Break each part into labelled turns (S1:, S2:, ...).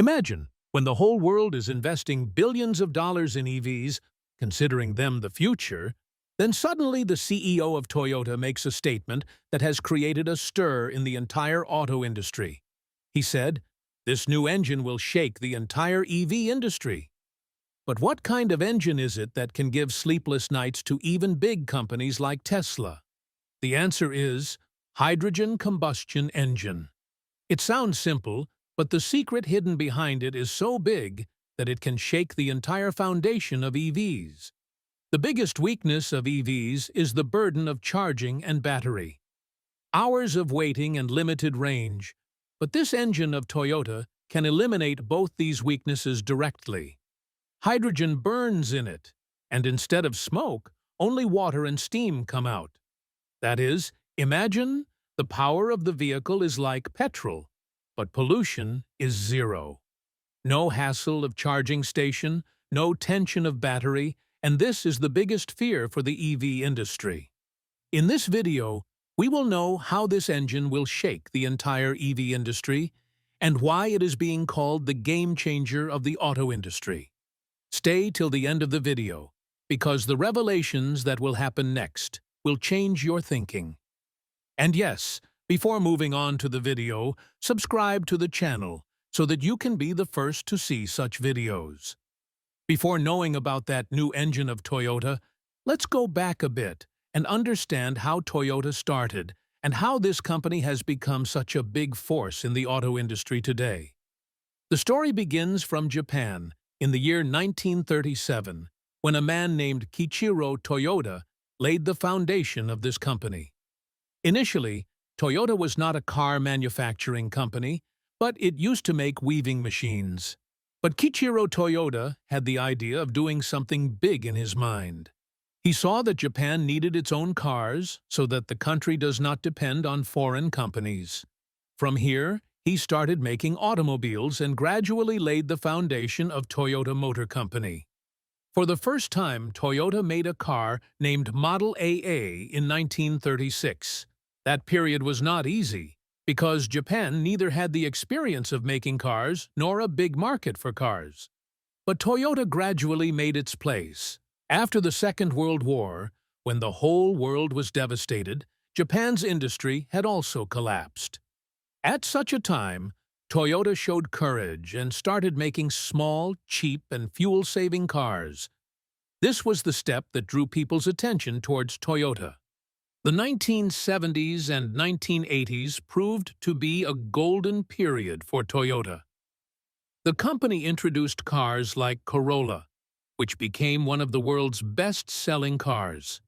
S1: Imagine when the whole world is investing billions of dollars in EVs, considering them the future, then suddenly the CEO of Toyota makes a statement that has created a stir in the entire auto industry. He said, "This new engine will shake the entire EV industry." But what kind of engine is it that can give sleepless nights to even big companies like Tesla? The answer is hydrogen combustion engine. It sounds simple, but the secret hidden behind it is so big that it can shake the entire foundation of EVs. The biggest weakness of EVs is the burden of charging and battery. Hours of waiting and limited range, but this engine of Toyota can eliminate both these weaknesses directly. Hydrogen burns in it, and instead of smoke, only water and steam come out. That is, imagine the power of the vehicle is like petrol, but pollution is zero. No hassle of charging station, no tension of battery, and this is the biggest fear for the EV industry. In this video, we will know how this engine will shake the entire EV industry and why it is being called the game changer of the auto industry. Stay till the end of the video, because the revelations that will happen next will change your thinking. And yes, before moving on to the video, subscribe to the channel so that you can be the first to see such videos. Before knowing about that new engine of Toyota, let's go back a bit and understand how Toyota started and how this company has become such a big force in the auto industry today. The story begins from Japan in the year 1937, when a man named Kiichiro Toyota laid the foundation of this company. Initially, Toyota was not a car manufacturing company, but it used to make weaving machines. But Kiichiro Toyota had the idea of doing something big in his mind. He saw that Japan needed its own cars so that the country does not depend on foreign companies. From here, he started making automobiles and gradually laid the foundation of Toyota Motor Company. For the first time, Toyota made a car named Model AA in 1936. That period was not easy, because Japan neither had the experience of making cars nor a big market for cars. But Toyota gradually made its place. After the Second World War, when the whole world was devastated, Japan's industry had also collapsed. At such a time, Toyota showed courage and started making small, cheap, and fuel-saving cars. This was the step that drew people's attention towards Toyota. The 1970s and 1980s proved to be a golden period for Toyota. The company introduced cars like Corolla, which became one of the world's best-selling cars.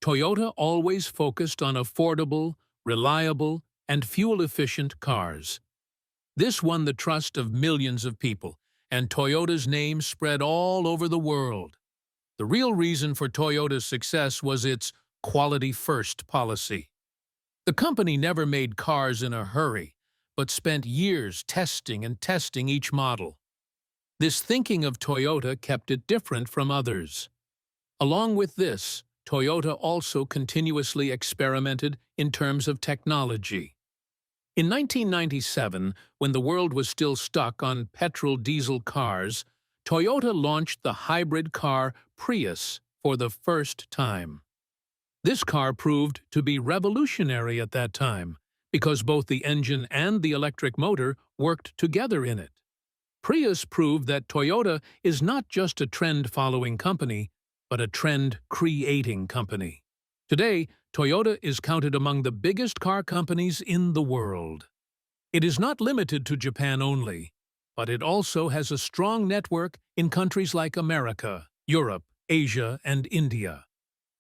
S1: Toyota always focused on affordable, reliable, and fuel-efficient cars. This won the trust of millions of people, and Toyota's name spread all over the world. The real reason for Toyota's success was its quality-first policy. The company never made cars in a hurry, but spent years testing and testing each model. This thinking of Toyota kept it different from others. Along with this, Toyota also continuously experimented in terms of technology. In 1997, when the world was still stuck on petrol-diesel cars, Toyota launched the hybrid car Prius for the first time. This car proved to be revolutionary at that time, because both the engine and the electric motor worked together in it. Prius proved that Toyota is not just a trend-following company, but a trend-creating company. Today, Toyota is counted among the biggest car companies in the world. It is not limited to Japan only, but it also has a strong network in countries like America, Europe, Asia, and India.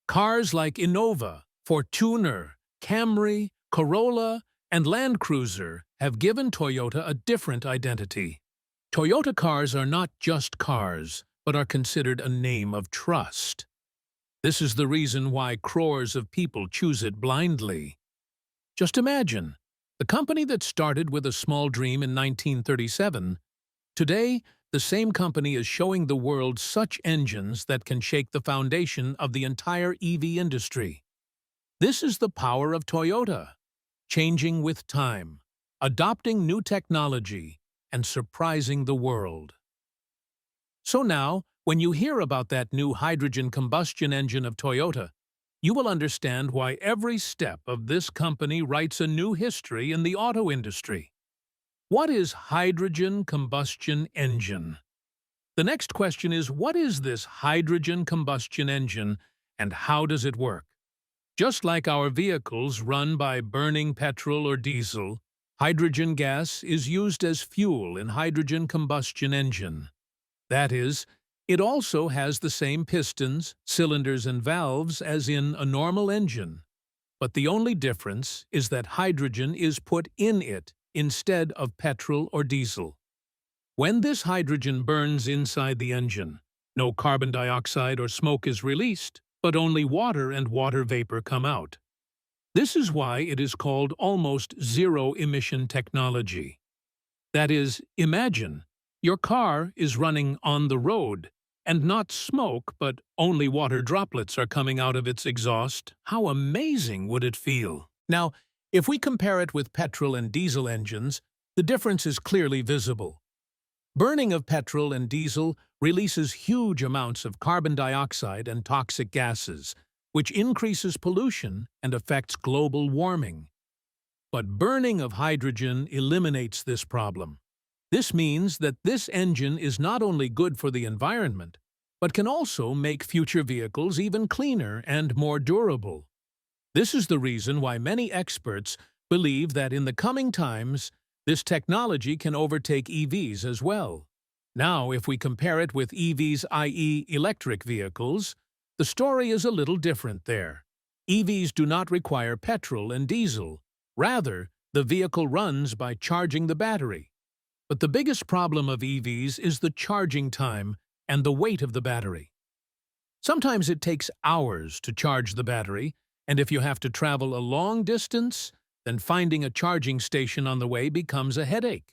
S1: Cars like Innova, Fortuner, Camry, Corolla, and Land Cruiser have given Toyota a different identity. Toyota cars are not just cars, but are considered a name of trust. This is the reason why crores of people choose it blindly. Just imagine, the company that started with a small dream in 1937, today the same company is showing the world such engines that can shake the foundation of the entire EV industry. This is the power of Toyota, changing with time, adopting new technology, and surprising the world. So now, when you hear about that new hydrogen combustion engine of Toyota, you will understand why every step of this company writes a new history in the auto industry. What is hydrogen combustion engine? The next question is, what is this hydrogen combustion engine and how does it work? Just like our vehicles run by burning petrol or diesel, hydrogen gas is used as fuel in hydrogen combustion engine. That is, it also has the same pistons, cylinders, and valves as in a normal engine. But the only difference is that hydrogen is put in it instead of petrol or diesel. When this hydrogen burns inside the engine, no carbon dioxide or smoke is released, but only water and water vapor come out. This is why it is called almost zero-emission technology. That is, imagine your car is running on the road, and not smoke, but only water droplets are coming out of its exhaust. How amazing would it feel? Now, if we compare it with petrol and diesel engines, the difference is clearly visible. Burning of petrol and diesel releases huge amounts of carbon dioxide and toxic gases, which increases pollution and affects global warming. But burning of hydrogen eliminates this problem. This means that this engine is not only good for the environment, but can also make future vehicles even cleaner and more durable. This is the reason why many experts believe that in the coming times, this technology can overtake EVs as well. Now, if we compare it with EVs, i.e. electric vehicles, the story is a little different there. EVs do not require petrol and diesel. Rather, the vehicle runs by charging the battery. But the biggest problem of EVs is the charging time and the weight of the battery. Sometimes it takes hours to charge the battery, and if you have to travel a long distance, then finding a charging station on the way becomes a headache.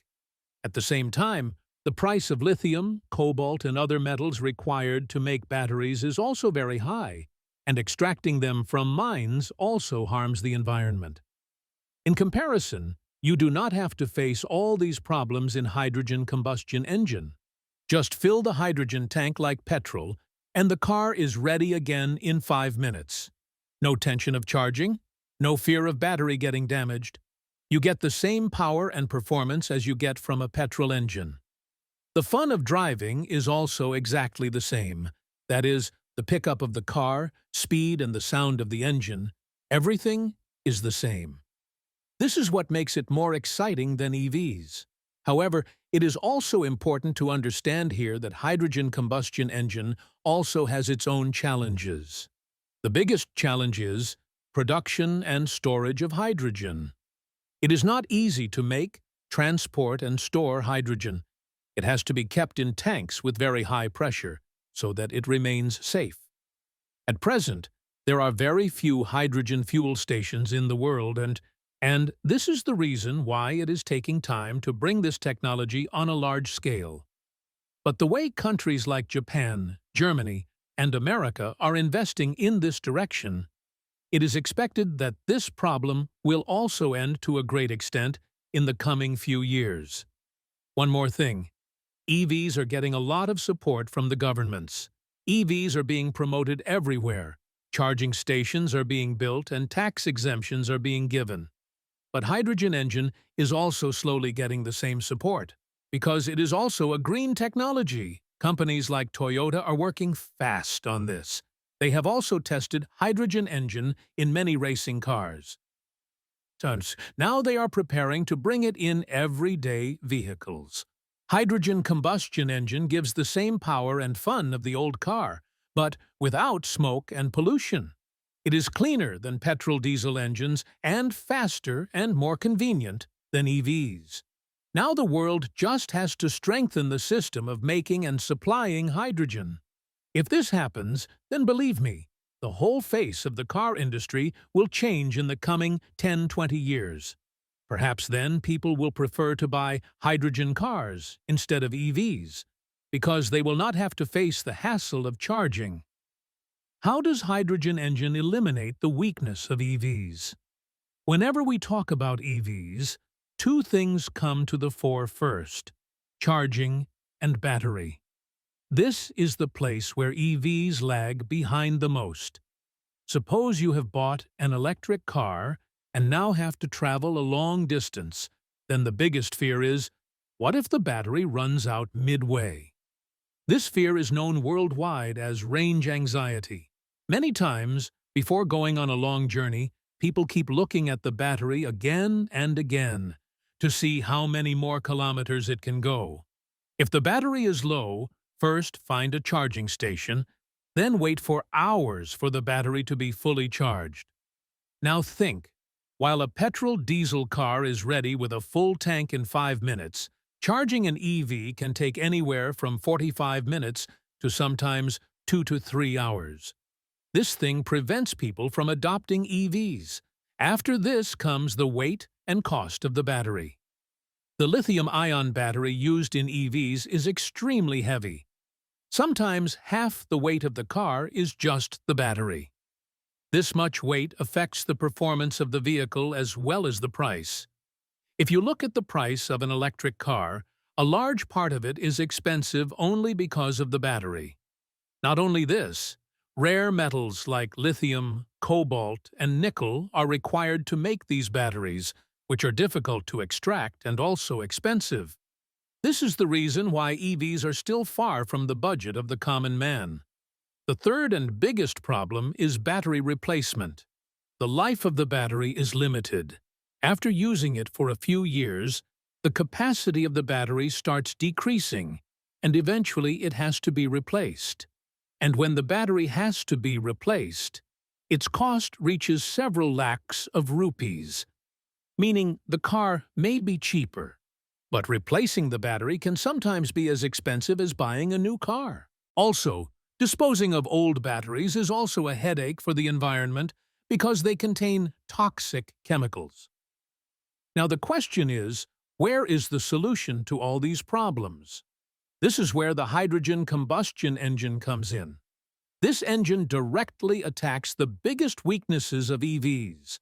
S1: At the same time, the price of lithium, cobalt, and other metals required to make batteries is also very high, and extracting them from mines also harms the environment. In comparison, you do not have to face all these problems in hydrogen combustion engine. Just fill the hydrogen tank like petrol, and the car is ready again in 5 minutes. No tension of charging, no fear of battery getting damaged. You get the same power and performance as you get from a petrol engine. The fun of driving is also exactly the same. That is, the pickup of the car, speed, and the sound of the engine. Everything is the same. This is what makes it more exciting than EVs. However, it is also important to understand here that hydrogen combustion engine also has its own challenges. The biggest challenge is production and storage of hydrogen. It is not easy to make, transport, and store hydrogen. It has to be kept in tanks with very high pressure so that it remains safe. At present, there are very few hydrogen fuel stations in the world, and this is the reason why it is taking time to bring this technology on a large scale. But the way countries like Japan, Germany, and America are investing in this direction, it is expected that this problem will also end to a great extent in the coming few years. One more thing. EVs are getting a lot of support from the governments. EVs are being promoted everywhere. Charging stations are being built and tax exemptions are being given. But hydrogen engine is also slowly getting the same support, because it is also a green technology. Companies like Toyota are working fast on this. They have also tested hydrogen engine in many racing cars. Now they are preparing to bring it in everyday vehicles. Hydrogen combustion engine gives the same power and fun of the old car, but without smoke and pollution. It is cleaner than petrol-diesel engines and faster and more convenient than EVs. Now the world just has to strengthen the system of making and supplying hydrogen. If this happens, then believe me, the whole face of the car industry will change in the coming 10-20 years. Perhaps then people will prefer to buy hydrogen cars instead of EVs, because they will not have to face the hassle of charging. How does hydrogen engine eliminate the weakness of EVs? Whenever we talk about EVs, two things come to the fore first. charging, and battery. This is the place where EVs lag behind the most. Suppose you have bought an electric car and now have to travel a long distance. Then the biggest fear is, what if the battery runs out midway? This fear is known worldwide as range anxiety. Many times, before going on a long journey, people keep looking at the battery again and again to see how many more kilometers it can go. If the battery is low, first find a charging station, then wait for hours for the battery to be fully charged. Now think, while a petrol-diesel car is ready with a full tank in 5 minutes, charging an EV can take anywhere from 45 minutes to sometimes 2 to 3 hours. This thing prevents people from adopting EVs. After this comes the weight and cost of the battery. The lithium-ion battery used in EVs is extremely heavy. Sometimes half the weight of the car is just the battery. This much weight affects the performance of the vehicle as well as the price. If you look at the price of an electric car, a large part of it is expensive only because of the battery. Not only this, rare metals like lithium, cobalt, and nickel are required to make these batteries, which are difficult to extract and also expensive. This is the reason why EVs are still far from the budget of the common man. The third and biggest problem is battery replacement. The life of the battery is limited. After using it for a few years, the capacity of the battery starts decreasing, and eventually it has to be replaced. And when the battery has to be replaced, its cost reaches several lakhs of rupees, meaning the car may be cheaper, but replacing the battery can sometimes be as expensive as buying a new car. Also, disposing of old batteries is also a headache for the environment because they contain toxic chemicals. Now the question is, where is the solution to all these problems? This is where the hydrogen combustion engine comes in. This engine directly attacks the biggest weaknesses of EVs.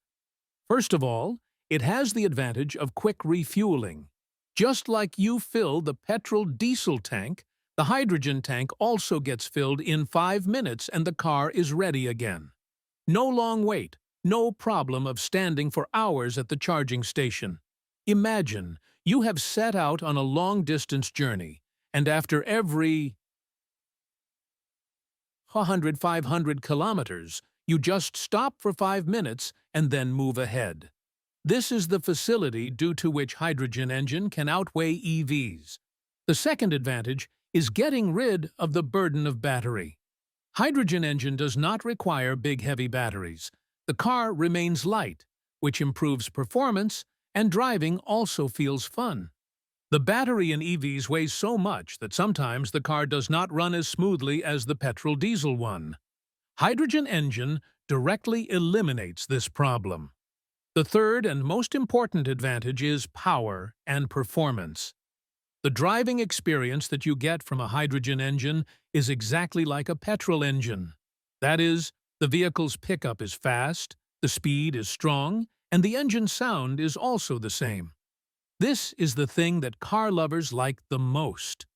S1: First of all, it has the advantage of quick refueling. Just like you fill the petrol-diesel tank, the hydrogen tank also gets filled in 5 minutes and the car is ready again. No long wait, no problem of standing for hours at the charging station. Imagine you have set out on a long-distance journey, and after every 500 kilometers, you just stop for 5 minutes and then move ahead. This is the facility due to which hydrogen engine can outweigh EVs. The second advantage is getting rid of the burden of battery. Hydrogen engine does not require big heavy batteries. The car remains light, which improves performance, and driving also feels fun. The battery in EVs weighs so much that sometimes the car does not run as smoothly as the petrol-diesel one. Hydrogen engine directly eliminates this problem. The third and most important advantage is power and performance. The driving experience that you get from a hydrogen engine is exactly like a petrol engine. That is, the vehicle's pickup is fast, the speed is strong, and the engine sound is also the same. This is the thing that car lovers like the most.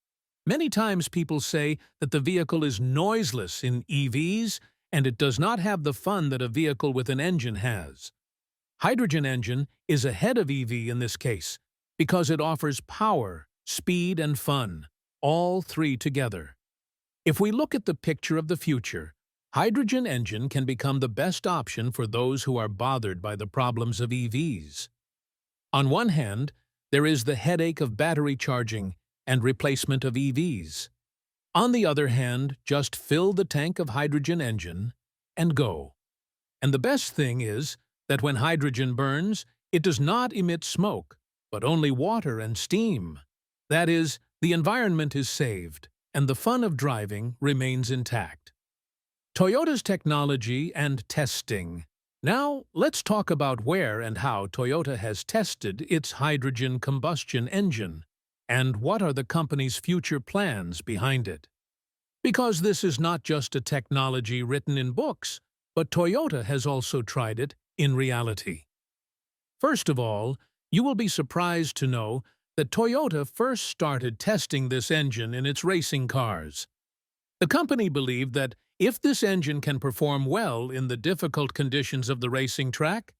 S1: Many times people say that the vehicle is noiseless in EVs and it does not have the fun that a vehicle with an engine has. Hydrogen engine is ahead of EV in this case because it offers power, speed, and fun, all three together. If we look at the picture of the future, hydrogen engine can become the best option for those who are bothered by the problems of EVs. On one hand, there is the headache of battery charging and replacement of EVs. On the other hand, just fill the tank of hydrogen engine and go. And the best thing is that when hydrogen burns, it does not emit smoke, but only water and steam. That is, the environment is saved, and the fun of driving remains intact. Toyota's technology and testing. Now, let's talk about where and how Toyota has tested its hydrogen combustion engine, and what are the company's future plans behind it. Because this is not just a technology written in books, but Toyota has also tried it in reality. First of all, you will be surprised to know that Toyota first started testing this engine in its racing cars. The company believed that if this engine can perform well in the difficult conditions of the racing track,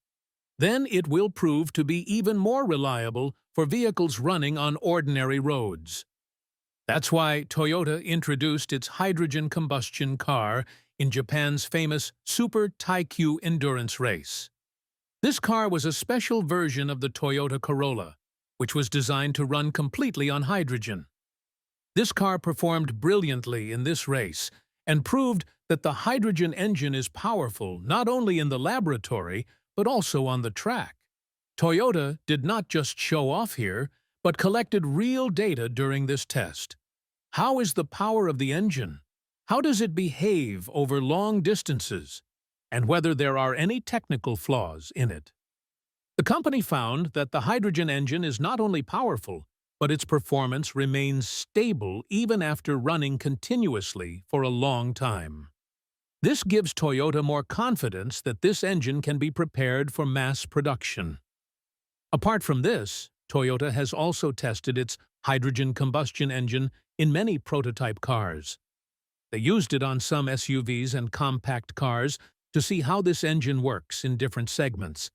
S1: then it will prove to be even more reliable for vehicles running on ordinary roads. That's why Toyota introduced its hydrogen combustion car in Japan's famous Super Taikyu endurance race. This car was a special version of the Toyota Corolla, which was designed to run completely on hydrogen. This car performed brilliantly in this race and proved that the hydrogen engine is powerful not only in the laboratory but also on the track. Toyota did not just show off here, but collected real data during this test. How is the power of the engine? How does it behave over long distances? And whether there are any technical flaws in it. The company found that the hydrogen engine is not only powerful, but its performance remains stable even after running continuously for a long time. This gives Toyota more confidence that this engine can be prepared for mass production. Apart from this, Toyota has also tested its hydrogen combustion engine in many prototype cars. They used it on some SUVs and compact cars to see how this engine works in different segments.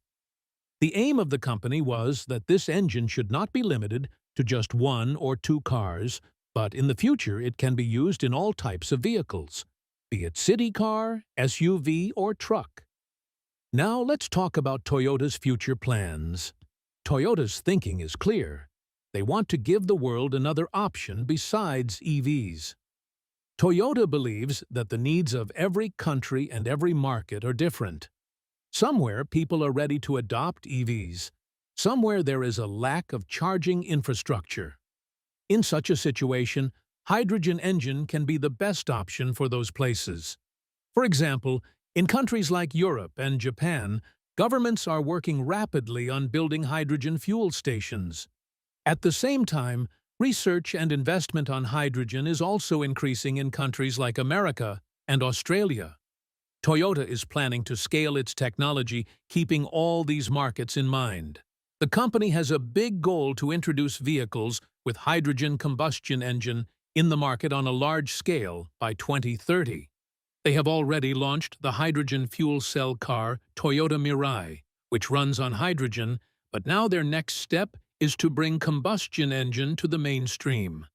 S1: The aim of the company was that this engine should not be limited to just one or two cars, but in the future it can be used in all types of vehicles, be it city car, SUV, or truck. Now let's talk about Toyota's future plans. Toyota's thinking is clear. They want to give the world another option besides EVs. Toyota believes that the needs of every country and every market are different. Somewhere people are ready to adopt EVs. Somewhere there is a lack of charging infrastructure. In such a situation, hydrogen engine can be the best option for those places. For example, in countries like Europe and Japan, governments are working rapidly on building hydrogen fuel stations. At the same time, research and investment on hydrogen is also increasing in countries like America and Australia. Toyota is planning to scale its technology, keeping all these markets in mind. The company has a big goal to introduce vehicles with hydrogen combustion engine in the market on a large scale by 2030. They have already launched the hydrogen fuel cell car Toyota Mirai, which runs on hydrogen, but now their next step is to bring combustion engine to the mainstream.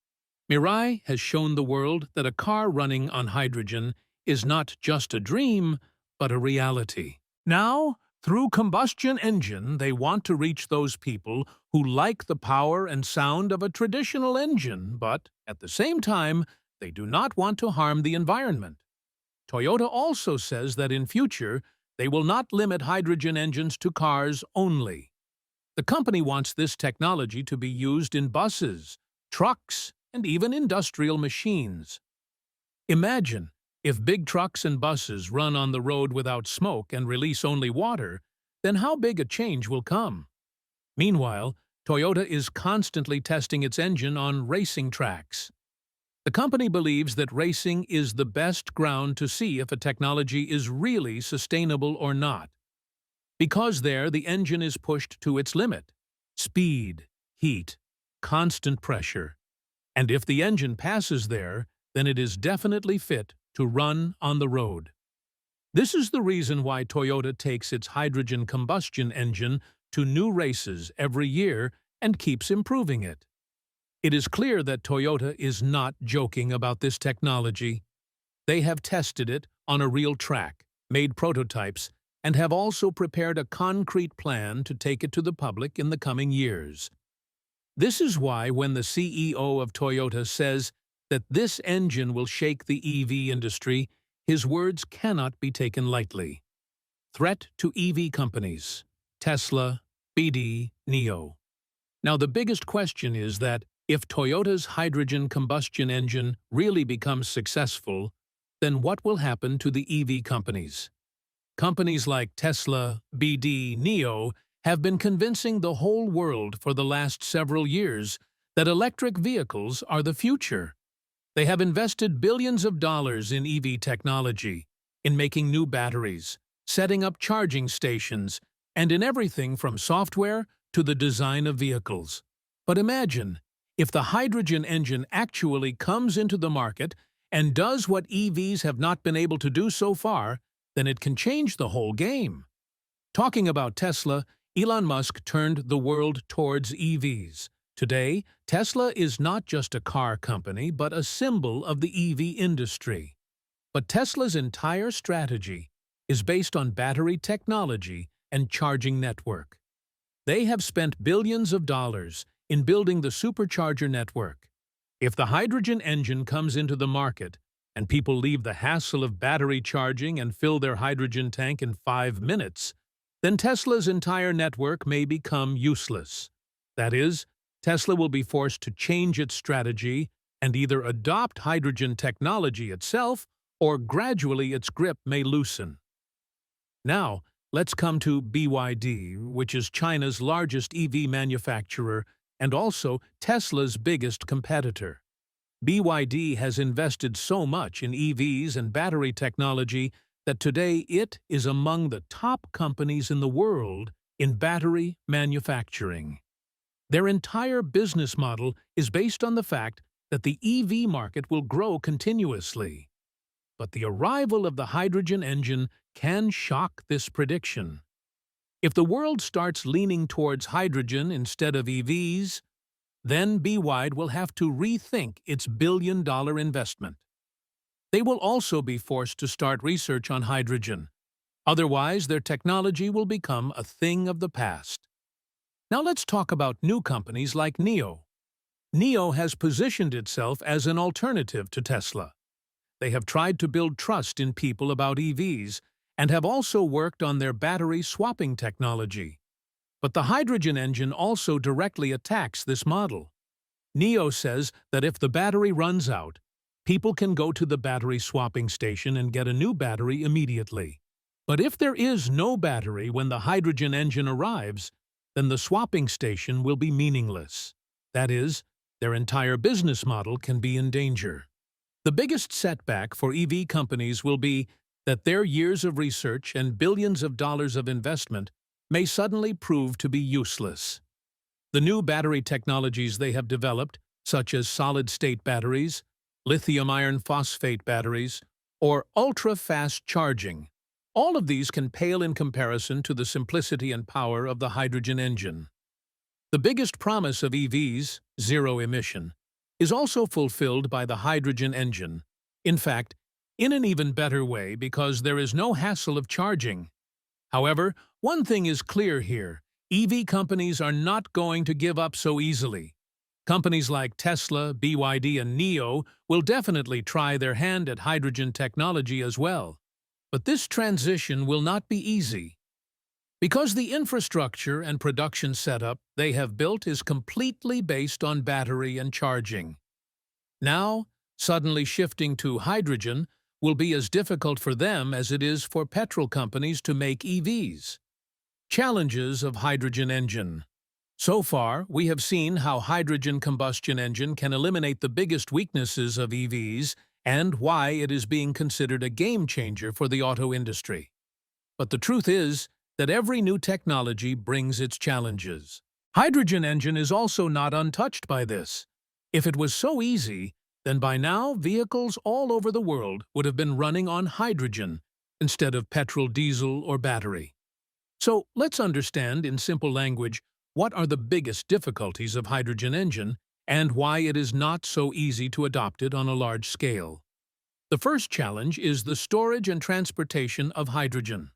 S1: Mirai has shown the world that a car running on hydrogen is not just a dream, but a reality. Now, through combustion engine, they want to reach those people who like the power and sound of a traditional engine, but, at the same time, they do not want to harm the environment. Toyota also says that in future, they will not limit hydrogen engines to cars only. The company wants this technology to be used in buses, trucks, and even industrial machines. Imagine if big trucks and buses run on the road without smoke and release only water, then how big a change will come? Meanwhile, Toyota is constantly testing its engine on racing tracks. The company believes that racing is the best ground to see if a technology is really sustainable or not. Because there, the engine is pushed to its limit. Speed, heat, constant pressure. And if the engine passes there, then it is definitely fit to run on the road. This is the reason why Toyota takes its hydrogen combustion engine to new races every year and keeps improving it. It is clear that Toyota is not joking about this technology. They have tested it on a real track, made prototypes, and have also prepared a concrete plan to take it to the public in the coming years. This is why when the CEO of Toyota says that this engine will shake the EV industry, his words cannot be taken lightly. Threat to EV companies: Tesla, BD, NIO. Now the biggest question is that if Toyota's hydrogen combustion engine really becomes successful, then what will happen to the EV companies? Companies like Tesla, BD, NIO have been convincing the whole world for the last several years that electric vehicles are the future. They have invested billions of dollars in EV technology, in making new batteries, setting up charging stations, and in everything from software to the design of vehicles. But imagine, if the hydrogen engine actually comes into the market and does what EVs have not been able to do so far, then it can change the whole game. Talking about Tesla, Elon Musk turned the world towards EVs. Today, Tesla is not just a car company, but a symbol of the EV industry. But Tesla's entire strategy is based on battery technology and charging network. They have spent billions of dollars in building the supercharger network. If the hydrogen engine comes into the market and people leave the hassle of battery charging and fill their hydrogen tank in 5 minutes, then Tesla's entire network may become useless. That is, Tesla will be forced to change its strategy and either adopt hydrogen technology itself or gradually its grip may loosen. Now, let's come to BYD, which is China's largest EV manufacturer and also Tesla's biggest competitor. BYD has invested so much in EVs and battery technology that today it is among the top companies in the world in battery manufacturing. Their entire business model is based on the fact that the EV market will grow continuously. But the arrival of the hydrogen engine can shock this prediction. If the world starts leaning towards hydrogen instead of EVs, then BYD will have to rethink its billion-dollar investment. They will also be forced to start research on hydrogen. Otherwise, their technology will become a thing of the past. Now let's talk about new companies like NIO. NIO has positioned itself as an alternative to Tesla. They have tried to build trust in people about EVs and have also worked on their battery swapping technology. But the hydrogen engine also directly attacks this model. NIO says that if the battery runs out, people can go to the battery swapping station and get a new battery immediately. But if there is no battery when the hydrogen engine arrives, then the swapping station will be meaningless. That is, their entire business model can be in danger. The biggest setback for EV companies will be that their years of research and billions of dollars of investment may suddenly prove to be useless. The new battery technologies they have developed, such as solid-state batteries, lithium iron phosphate batteries, or ultra-fast charging, all of these can pale in comparison to the simplicity and power of the hydrogen engine. The biggest promise of EVs, zero emission, is also fulfilled by the hydrogen engine. In fact, in an even better way because there is no hassle of charging. However, one thing is clear here: EV companies are not going to give up so easily. Companies like Tesla, BYD, and NIO will definitely try their hand at hydrogen technology as well. But this transition will not be easy, because the infrastructure and production setup they have built is completely based on battery and charging. Now, suddenly shifting to hydrogen will be as difficult for them as it is for petrol companies to make EVs. Challenges of hydrogen engine. So far, we have seen how hydrogen combustion engine can eliminate the biggest weaknesses of EVs and why it is being considered a game-changer for the auto industry. But the truth is that every new technology brings its challenges. Hydrogen engine is also not untouched by this. If it was so easy, then by now vehicles all over the world would have been running on hydrogen instead of petrol, diesel, or battery. So let's understand in simple language what are the biggest difficulties of hydrogen engine and why it is not so easy to adopt it on a large scale. The first challenge is the storage and transportation of hydrogen.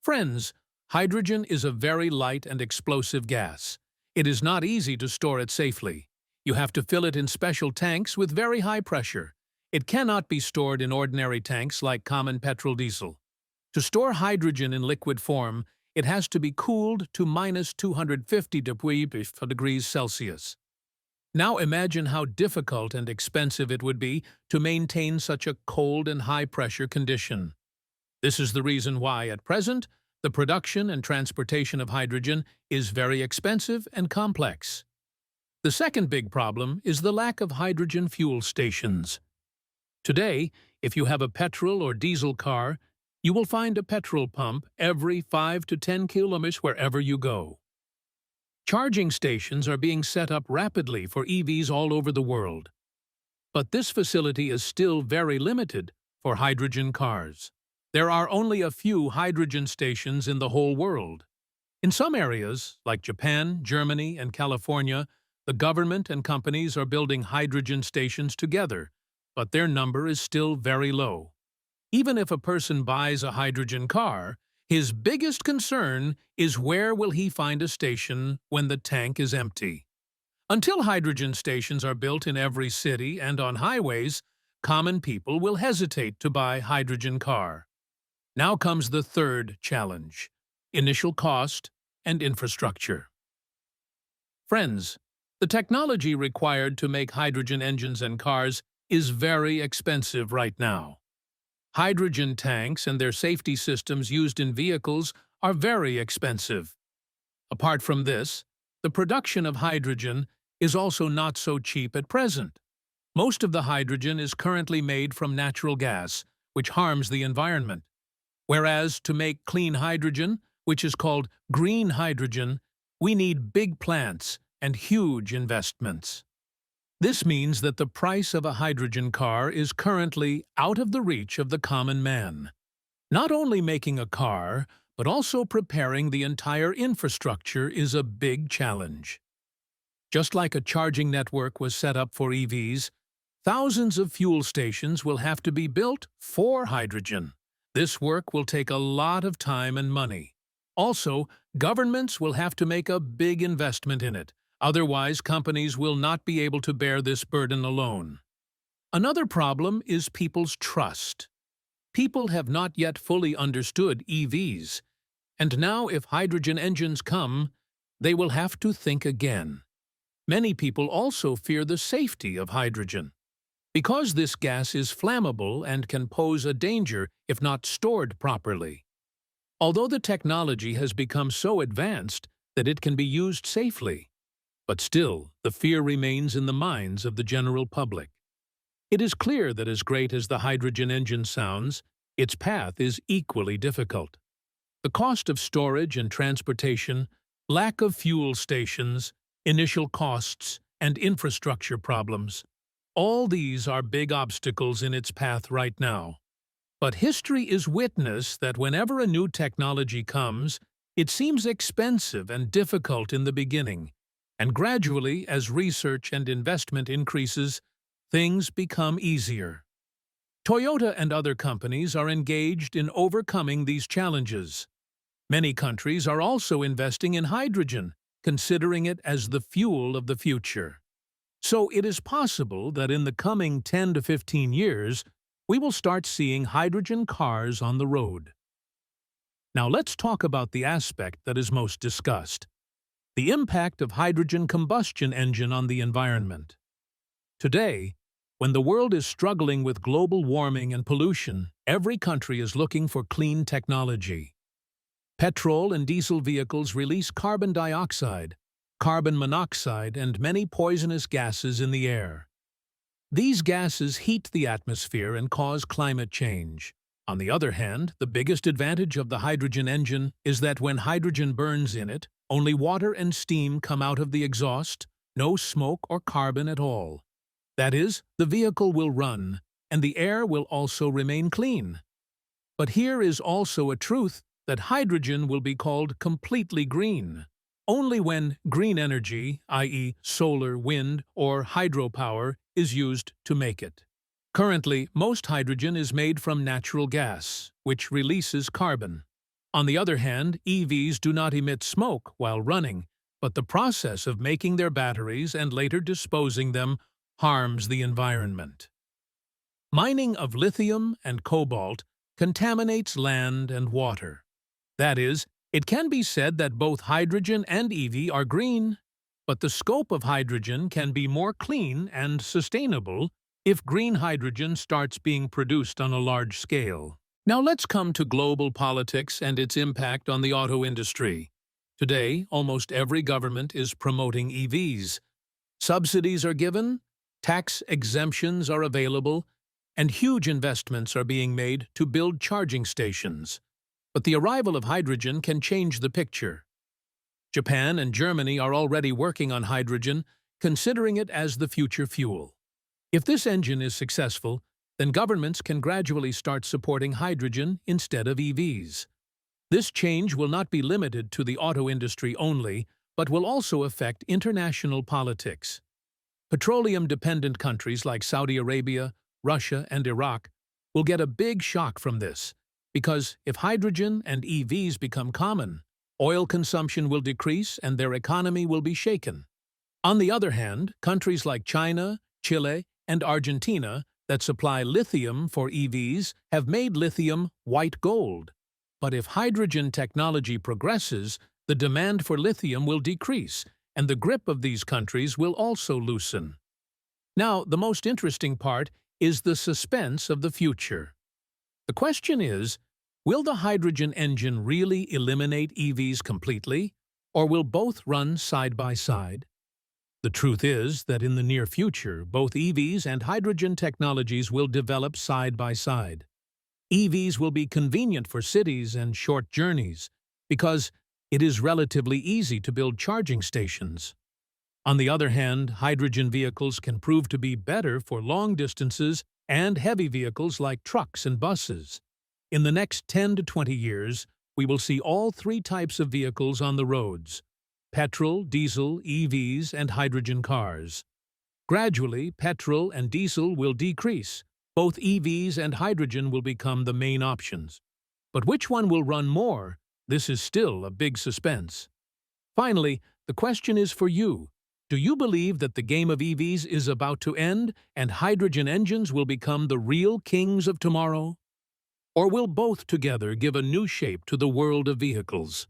S1: Friends, hydrogen is a very light and explosive gas. It is not easy to store it safely. You have to fill it in special tanks with very high pressure. It cannot be stored in ordinary tanks like common petrol diesel. To store hydrogen in liquid form, it has to be cooled to -250 degrees Celsius. Now imagine how difficult and expensive it would be to maintain such a cold and high-pressure condition. This is the reason why, at present, the production and transportation of hydrogen is very expensive and complex. The second big problem is the lack of hydrogen fuel stations. Today, if you have a petrol or diesel car, you will find a petrol pump every 5 to 10 kilometers wherever you go. Charging stations are being set up rapidly for EVs all over the world. But this facility is still very limited for hydrogen cars. There are only a few hydrogen stations in the whole world. In some areas, like Japan, Germany, and California, the government and companies are building hydrogen stations together, but their number is still very low. Even if a person buys a hydrogen car, his biggest concern is where will he find a station when the tank is empty. Until hydrogen stations are built in every city and on highways, common people will hesitate to buy a hydrogen car. Now comes the third challenge: initial cost and infrastructure. Friends, the technology required to make hydrogen engines and cars is very expensive right now. Hydrogen tanks and their safety systems used in vehicles are very expensive. Apart from this, the production of hydrogen is also not so cheap at present. Most of the hydrogen is currently made from natural gas, which harms the environment. Whereas to make clean hydrogen, which is called green hydrogen, we need big plants and huge investments. This means that the price of a hydrogen car is currently out of the reach of the common man. Not only making a car, but also preparing the entire infrastructure is a big challenge. Just like a charging network was set up for EVs, thousands of fuel stations will have to be built for hydrogen. This work will take a lot of time and money. Also, governments will have to make a big investment in it. Otherwise, companies will not be able to bear this burden alone. Another problem is people's trust. People have not yet fully understood EVs, and now if hydrogen engines come, they will have to think again. Many people also fear the safety of hydrogen, because this gas is flammable and can pose a danger if not stored properly. Although the technology has become so advanced that it can be used safely, but still, the fear remains in the minds of the general public. It is clear that as great as the hydrogen engine sounds, its path is equally difficult. The cost of storage and transportation, lack of fuel stations, initial costs, and infrastructure problems, all these are big obstacles in its path right now. But history is witness that whenever a new technology comes, it seems expensive and difficult in the beginning. And gradually, as research and investment increases, things become easier. Toyota and other companies are engaged in overcoming these challenges. Many countries are also investing in hydrogen, considering it as the fuel of the future. So it is possible that in the coming 10 to 15 years, we will start seeing hydrogen cars on the road. Now let's talk about the aspect that is most discussed: the impact of hydrogen combustion engine on the environment. Today, when the world is struggling with global warming and pollution, every country is looking for clean technology. Petrol and diesel vehicles release carbon dioxide, carbon monoxide, and many poisonous gases in the air. These gases heat the atmosphere and cause climate change. On the other hand, the biggest advantage of the hydrogen engine is that when hydrogen burns in it, only water and steam come out of the exhaust, no smoke or carbon at all. That is, the vehicle will run, and the air will also remain clean. But here is also a truth that hydrogen will be called completely green only when green energy, i.e. solar, wind, or hydropower, is used to make it. Currently, most hydrogen is made from natural gas, which releases carbon. On the other hand, EVs do not emit smoke while running, but the process of making their batteries and later disposing them harms the environment. Mining of lithium and cobalt contaminates land and water. That is, it can be said that both hydrogen and EV are green, but the scope of hydrogen can be more clean and sustainable if green hydrogen starts being produced on a large scale. Now let's come to global politics and its impact on the auto industry. Today, almost every government is promoting EVs. Subsidies are given, tax exemptions are available, and huge investments are being made to build charging stations. But the arrival of hydrogen can change the picture. Japan and Germany are already working on hydrogen, considering it as the future fuel. If this engine is successful, then governments can gradually start supporting hydrogen instead of EVs. This change will not be limited to the auto industry only, but will also affect international politics. Petroleum-dependent countries like Saudi Arabia, Russia, and Iraq will get a big shock from this, because if hydrogen and EVs become common, oil consumption will decrease and their economy will be shaken. On the other hand, countries like China, Chile, and Argentina that supply lithium for EVs have made lithium white gold. But if hydrogen technology progresses, the demand for lithium will decrease, and the grip of these countries will also loosen. Now, the most interesting part is the suspense of the future. The question is, will the hydrogen engine really eliminate EVs completely, or will both run side by side? The truth is that in the near future, both EVs and hydrogen technologies will develop side by side. EVs will be convenient for cities and short journeys because it is relatively easy to build charging stations. On the other hand, hydrogen vehicles can prove to be better for long distances and heavy vehicles like trucks and buses. In the next 10 to 20 years, we will see all three types of vehicles on the roads: petrol, diesel, EVs, and hydrogen cars. Gradually, petrol and diesel will decrease. Both EVs and hydrogen will become the main options. But which one will run more? This is still a big suspense. Finally, the question is for you. Do you believe that the game of EVs is about to end and hydrogen engines will become the real kings of tomorrow? Or will both together give a new shape to the world of vehicles?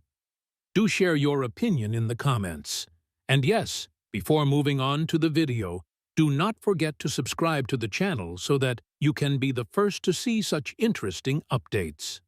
S1: Do share your opinion in the comments. And yes, before moving on to the video, do not forget to subscribe to the channel so that you can be the first to see such interesting updates.